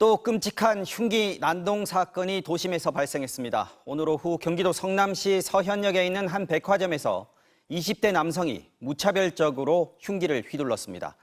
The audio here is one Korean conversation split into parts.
또 끔찍한 흉기 난동 사건이 도심에서 발생했습니다. 오늘 오후 경기도 성남시 서현역에 있는 한 백화점에서 20대 남성이 무차별적으로 흉기를 휘둘렀습니다.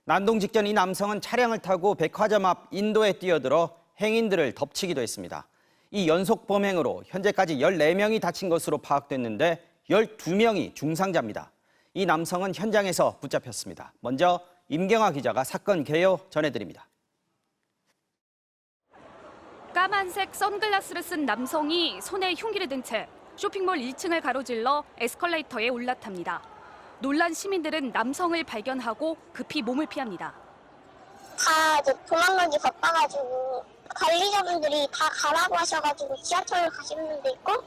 난동 직전 이 남성은 차량을 타고 백화점 앞 인도에 뛰어들어 행인들을 덮치기도 했습니다. 이 연속 범행으로 현재까지 14명이 다친 것으로 파악됐는데 12명이 중상자입니다. 이 남성은 현장에서 붙잡혔습니다. 먼저 임경아 기자가 사건 개요 전해드립니다. 까만색 선글라스를 쓴 남성이 손에 흉기를 든 채 쇼핑몰 1층을 가로질러 에스컬레이터에 올라탑니다. 놀란 시민들은 남성을 발견하고 급히 몸을 피합니다. 다 이제 도망가기 바빠가지고 관리자분들이 다 가라고 하셔가지고 지하철 가시는 분도 있고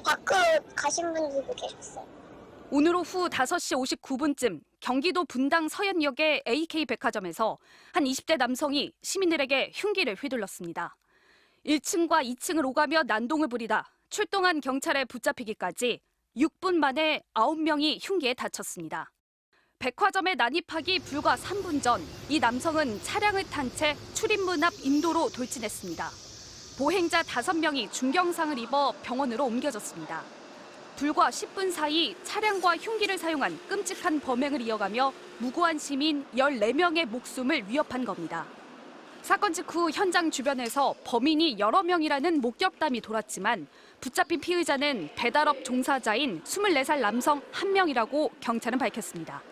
밖으로 가신 분들도 계셨어요. 오늘 오후 5시 59분쯤 경기도 분당 서현역의 AK 백화점에서 한 20대 남성이 시민들에게 흉기를 휘둘렀습니다. 1층과 2층을 오가며 난동을 부리다 출동한 경찰에 붙잡히기까지 6분 만에 9명이 흉기에 다쳤습니다. 백화점에 난입하기 불과 3분 전 이 남성은 차량을 탄 채 출입문 앞 인도로 돌진했습니다. 보행자 5명이 중경상을 입어 병원으로 옮겨졌습니다. 불과 10분 사이 차량과 흉기를 사용한 끔찍한 범행을 이어가며 무고한 시민 14명의 목숨을 위협한 겁니다. 사건 직후 현장 주변에서 범인이 여러 명이라는 목격담이 돌았지만 붙잡힌 피의자는 배달업 종사자인 24살 남성 1명이라고 경찰은 밝혔습니다.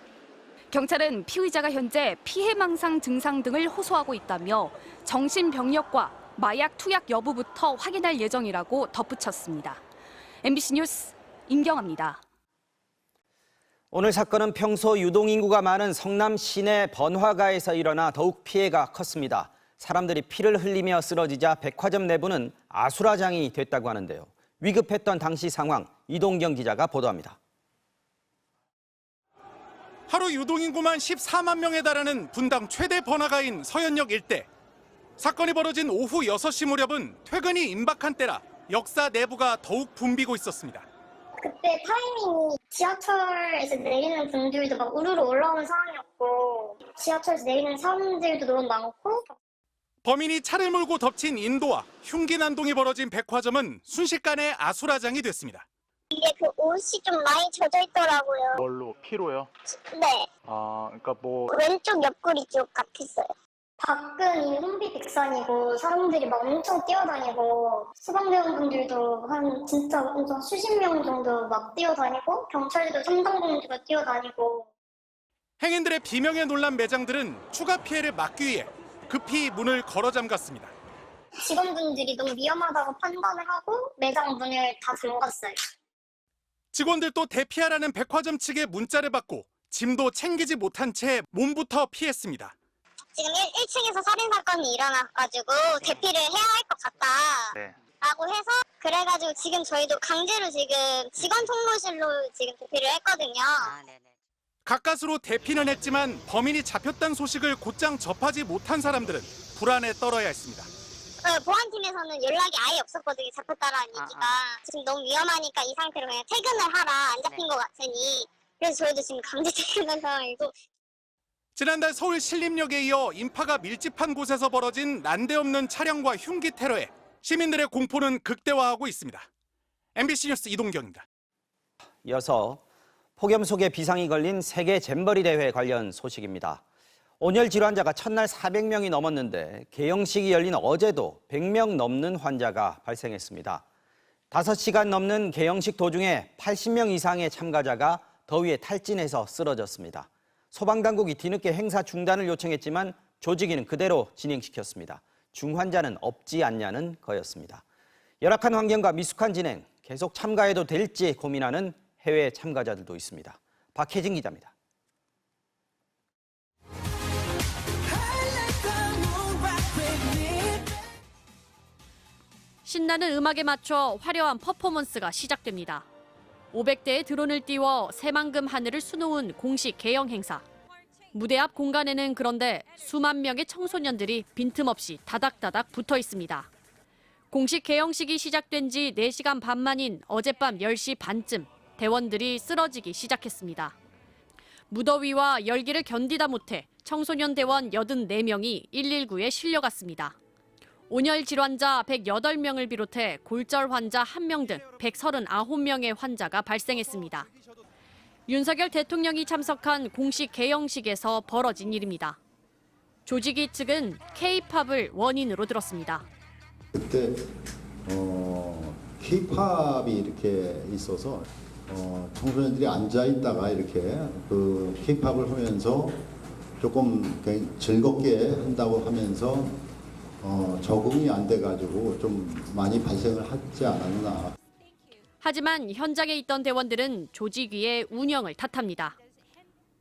경찰은 피의자가 현재 피해망상 증상 등을 호소하고 있다며 정신병력과 마약 투약 여부부터 확인할 예정이라고 덧붙였습니다. MBC 뉴스 임경아입니다. 오늘 사건은 평소 유동인구가 많은 성남 시내 번화가에서 일어나 더욱 피해가 컸습니다. 사람들이 피를 흘리며 쓰러지자 백화점 내부는 아수라장이 됐다고 하는데요. 위급했던 당시 상황, 이동경 기자가 보도합니다. 하루 유동인구만 14만 명에 달하는 분당 최대 번화가인 서현역 일대. 사건이 벌어진 오후 6시 무렵은 퇴근이 임박한 때라 역사 내부가 더욱 붐비고 있었습니다. 그때 타이밍이 지하철에서 내리는 분들도 막 우르르 올라오는 상황이었고 지하철에서 내리는 사람들도 너무 많고 범인이 차를 몰고 덮친 인도와 흉기 난동이 벌어진 백화점은 순식간에 아수라장이 됐습니다. 이게 그 옷이 좀 많이 젖어 있더라고요. 뭘로? 피로요? 네. 그러니까 뭐 왼쪽 옆구리 쪽 같았어요. 밖은 이미 혼비백산이고 사람들이 막 엄청 뛰어다니고 소방대원분들도 한 진짜 엄청 수십 명 정도 막 뛰어다니고 경찰들도 삼당공주가 뛰어다니고 행인들의 비명에 놀란 매장들은 추가 피해를 막기 위해 급히 문을 걸어 잠갔습니다. 직원분들이 너무 위험하다고 판단을 하고 매장 문을 다 잠갔어요. 직원들도 대피하라는 백화점 측의 문자를 받고 짐도 챙기지 못한 채 몸부터 피했습니다. 지금 1층에서 살인사건이 일어나가지고 대피를 해야 할 것 같다 라고 해서 그래가지고 지금 저희도 강제로 지금 직원 통로실로 지금 대피를 했거든요. 가까스로 대피는 했지만 범인이 잡혔다는 소식을 곧장 접하지 못한 사람들은 불안에 떨어야 했습니다. 보안팀에서는 연락이 아예 없었거든요. 잡혔다라는 얘기가. 지금 너무 위험하니까 이 상태로 그냥 퇴근을 하라. 안 잡힌 것 같으니. 그래서 저희도 지금 강제 퇴근한 상황이고. 지난달 서울 신림역에 이어 인파가 밀집한 곳에서 벌어진 난데없는 차량과 흉기 테러에 시민들의 공포는 극대화하고 있습니다. MBC 뉴스 이동경입니다. 이어서 폭염 속에 비상이 걸린 세계 잼버리 대회 관련 소식입니다. 온열 질환자가 첫날 400명이 넘었는데 개영식이 열린 어제도 100명 넘는 환자가 발생했습니다. 5시간 넘는 개영식 도중에 80명 이상의 참가자가 더위에 탈진해서 쓰러졌습니다. 소방당국이 뒤늦게 행사 중단을 요청했지만 조직위는 그대로 진행시켰습니다. 중환자는 없지 않냐는 거였습니다. 열악한 환경과 미숙한 진행, 계속 참가해도 될지 고민하는 해외 참가자들도 있습니다. 박혜진 기자입니다. 신나는 음악에 맞춰 화려한 퍼포먼스가 시작됩니다. 500대의 드론을 띄워 새만금 하늘을 수놓은 공식 개영 행사. 무대 앞 공간에는 그런데 수만 명의 청소년들이 빈틈없이 다닥다닥 붙어 있습니다. 공식 개영식이 시작된 지 4시간 반 만인 어젯밤 10시 반쯤 대원들이 쓰러지기 시작했습니다. 무더위와 열기를 견디다 못해 청소년 대원 84명이 119에 실려갔습니다. 온열 질환자 108명을 비롯해 골절 환자 1명 등 139명의 환자가 발생했습니다. 윤석열 대통령이 참석한 공식 개영식에서 벌어진 일입니다. 조직위 측은 K-팝을 원인으로 들었습니다. 그때 K-팝이 이렇게 있어서 청소년들이 앉아 있다가 이렇게 그 K-팝을 하면서 조금 즐겁게 한다고 하면서 적응이 안 돼가지고 좀 많이 발생을 하지 않았나. 하지만 현장에 있던 대원들은 조직위의 운영을 탓합니다.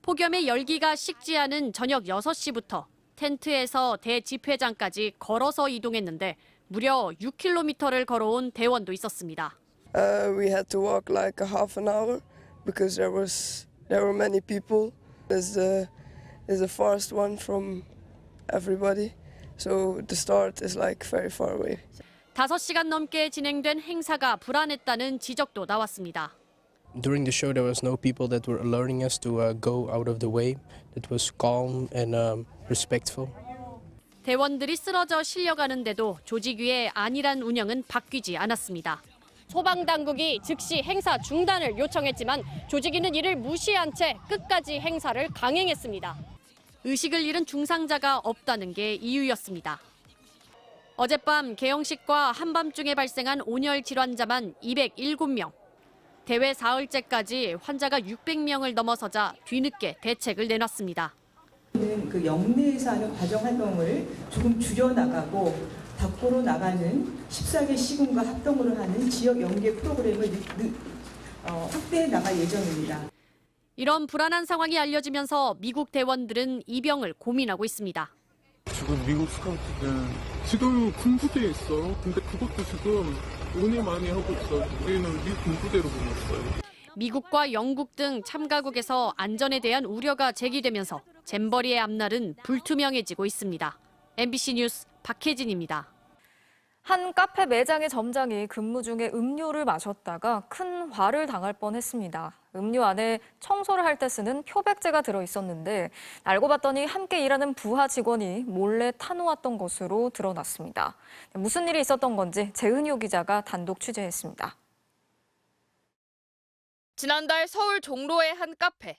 폭염에 열기가 식지 않은 저녁 6시부터 텐트에서 대집회장까지 걸어서 이동했는데 무려 6km를 걸어온 대원도 있었습니다. We had to walk like a half an hour because there were many people. There's a fast one from everybody, so the start is like very far away. 5시간 넘게 진행된 행사가 불안했다는 지적도 나왔습니다. During the show, there was no people that were alerting us to go out of the way. It was calm and respectful. 대원들이 쓰러져 실려가는데도 조직위의 안일한 운영은 바뀌지 않았습니다. 소방당국이 즉시 행사 중단을 요청했지만 조직위는 이를 무시한 채 끝까지 행사를 강행했습니다. 의식을 잃은 중상자가 없다는 게 이유였습니다. 어젯밤 개영식과 한밤중에 발생한 온열 질환자만 207명. 대회 사흘째까지 환자가 600명을 넘어서자 뒤늦게 대책을 내놨습니다. 그 영내에서 하는 과정 활동을 조금 줄여나가고 밖으로 나가는 14개 시군과 합동으로 하는 지역 연계 프로그램을 확대해 나갈 예정입니다. 이런 불안한 상황이 알려지면서 미국 대원들은 입영을 고민하고 있습니다. 지금 미국 스카우트는 지금 군부대에 있어. 근데 그것도 지금 운이 많이 하고 있어. 우리는 미 군부대로 보냈어요. 미국과 영국 등 참가국에서 안전에 대한 우려가 제기되면서 잼버리의 앞날은 불투명해지고 있습니다. MBC 뉴스 박혜진입니다. 한 카페 매장의 점장이 근무 중에 음료를 마셨다가 큰 화를 당할 뻔했습니다. 음료 안에 청소를 할 때 쓰는 표백제가 들어있었는데 알고 봤더니 함께 일하는 부하 직원이 몰래 타놓았던 것으로 드러났습니다. 무슨 일이 있었던 건지 재은효 기자가 단독 취재했습니다. 지난달 서울 종로의 한 카페.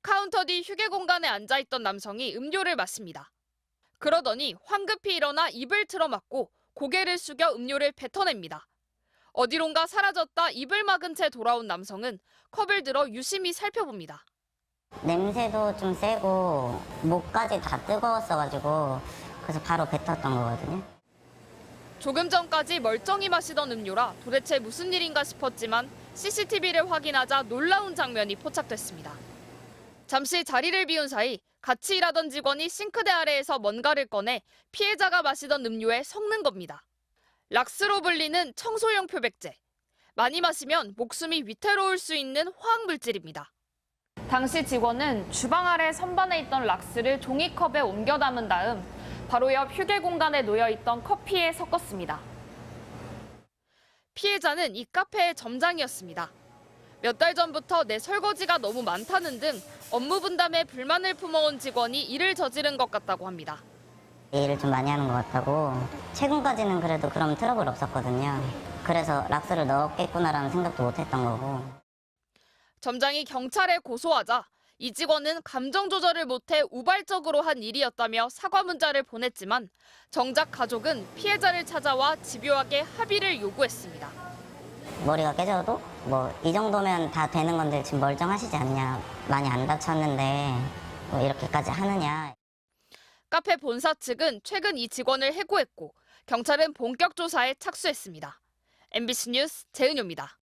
카운터 뒤 휴게 공간에 앉아있던 남성이 음료를 마십니다. 그러더니 황급히 일어나 입을 틀어막고 고개를 숙여 음료를 뱉어냅니다. 어디론가 사라졌다 입을 막은 채 돌아온 남성은 컵을 들어 유심히 살펴봅니다. 냄새도 좀 세고 목까지 다 뜨거웠어가지고 그래서 바로 뱉었던 거거든요. 조금 전까지 멀쩡히 마시던 음료라 도대체 무슨 일인가 싶었지만 CCTV를 확인하자 놀라운 장면이 포착됐습니다. 잠시 자리를 비운 사이 같이 일하던 직원이 싱크대 아래에서 뭔가를 꺼내 피해자가 마시던 음료에 섞는 겁니다. 락스로 불리는 청소용 표백제. 많이 마시면 목숨이 위태로울 수 있는 화학물질입니다. 당시 직원은 주방 아래 선반에 있던 락스를 종이컵에 옮겨 담은 다음 바로 옆 휴게 공간에 놓여있던 커피에 섞었습니다. 피해자는 이 카페의 점장이었습니다. 몇 달 전부터 내 설거지가 너무 많다는 등 업무 분담에 불만을 품어온 직원이 일을 저지른 것 같다고 합니다. 일을 좀 많이 하는 것 같다고. 최근까지는 그래도 그런 트러블 없었거든요. 그래서 락스를 넣었겠구나라는 생각도 못 했던 거고. 점장이 경찰에 고소하자 이 직원은 감정 조절을 못해 우발적으로 한 일이었다며 사과 문자를 보냈지만 정작 가족은 피해자를 찾아와 집요하게 합의를 요구했습니다. 머리가 깨져도 뭐 이 정도면 다 되는 건데 지금 멀쩡하시지 않냐. 많이 안 다쳤는데 뭐 이렇게까지 하느냐. 카페 본사 측은 최근 이 직원을 해고했고 경찰은 본격 조사에 착수했습니다. MBC 뉴스 재은효입니다.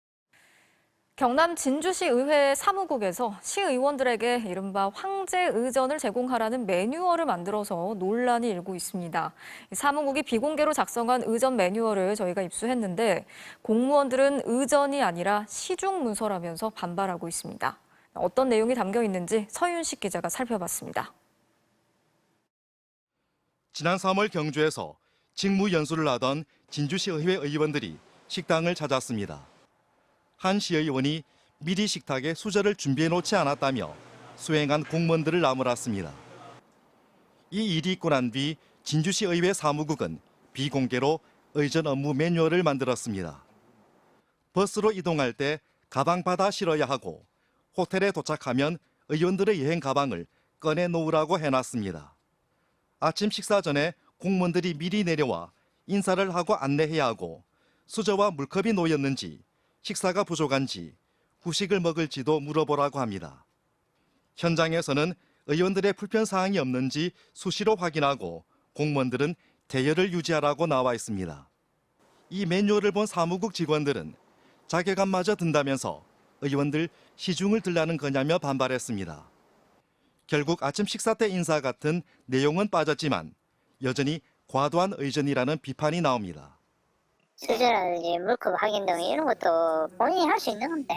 경남 진주시 의회 사무국에서 시의원들에게 이른바 황제 의전을 제공하라는 매뉴얼을 만들어서 논란이 일고 있습니다. 사무국이 비공개로 작성한 의전 매뉴얼을 저희가 입수했는데 공무원들은 의전이 아니라 시중 문서라면서 반발하고 있습니다. 어떤 내용이 담겨 있는지 서윤식 기자가 살펴봤습니다. 지난 3월 경주에서 직무 연수를 하던 진주시 의회 의원들이 식당을 찾았습니다. 한 시의원이 미리 식탁에 수저를 준비해 놓지 않았다며 수행한 공무원들을 나무랐습니다. 이 일이 있고 난 뒤 진주시 의회 사무국은 비공개로 의전 업무 매뉴얼을 만들었습니다. 버스로 이동할 때 가방 받아 실어야 하고 호텔에 도착하면 의원들의 여행 가방을 꺼내 놓으라고 해놨습니다. 아침 식사 전에 공무원들이 미리 내려와 인사를 하고 안내해야 하고 수저와 물컵이 놓였는지 식사가 부족한지 후식을 먹을지도 물어보라고 합니다. 현장에서는 의원들의 불편사항이 없는지 수시로 확인하고 공무원들은 대열을 유지하라고 나와 있습니다. 이 매뉴얼을 본 사무국 직원들은 자괴감마저 든다면서 의원들 시중을 들라는 거냐며 반발했습니다. 결국 아침 식사 때 인사 같은 내용은 빠졌지만 여전히 과도한 의전이라는 비판이 나옵니다. 수저라든지 물컵 확인 등 이런 것도 본인이 할 수 있는 건데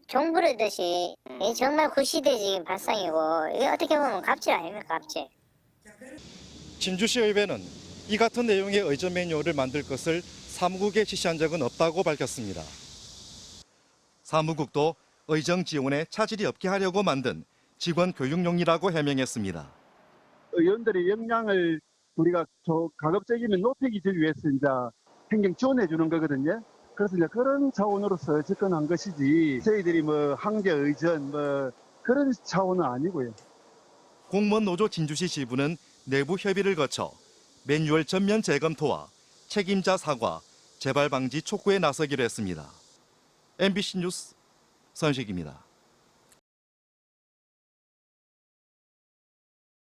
종 부르듯이 정말 구시대 지금 발상이고 이게 어떻게 보면 갑질 아닙니까, 갑질. 진주시의회는 이 같은 내용의 의전 매뉴얼을 만들 것을 사무국에 지시한 적은 없다고 밝혔습니다. 사무국도 의정 지원에 차질이 없게 하려고 만든 직원 교육용이라고 해명했습니다. 의원들의 역량을 우리가 가급적이면 높이기 위해서 이제 행정 지원해 주는 거거든요. 그래서 이제 그런 차원으로서 접근한 것이지 저희들이 뭐 항제 의전 뭐 그런 차원은 아니고요. 공무원 노조 진주시 지부는 내부 협의를 거쳐 매뉴얼 전면 재검토와 책임자 사과, 재발 방지 촉구에 나서기로 했습니다. MBC 뉴스 선식입니다.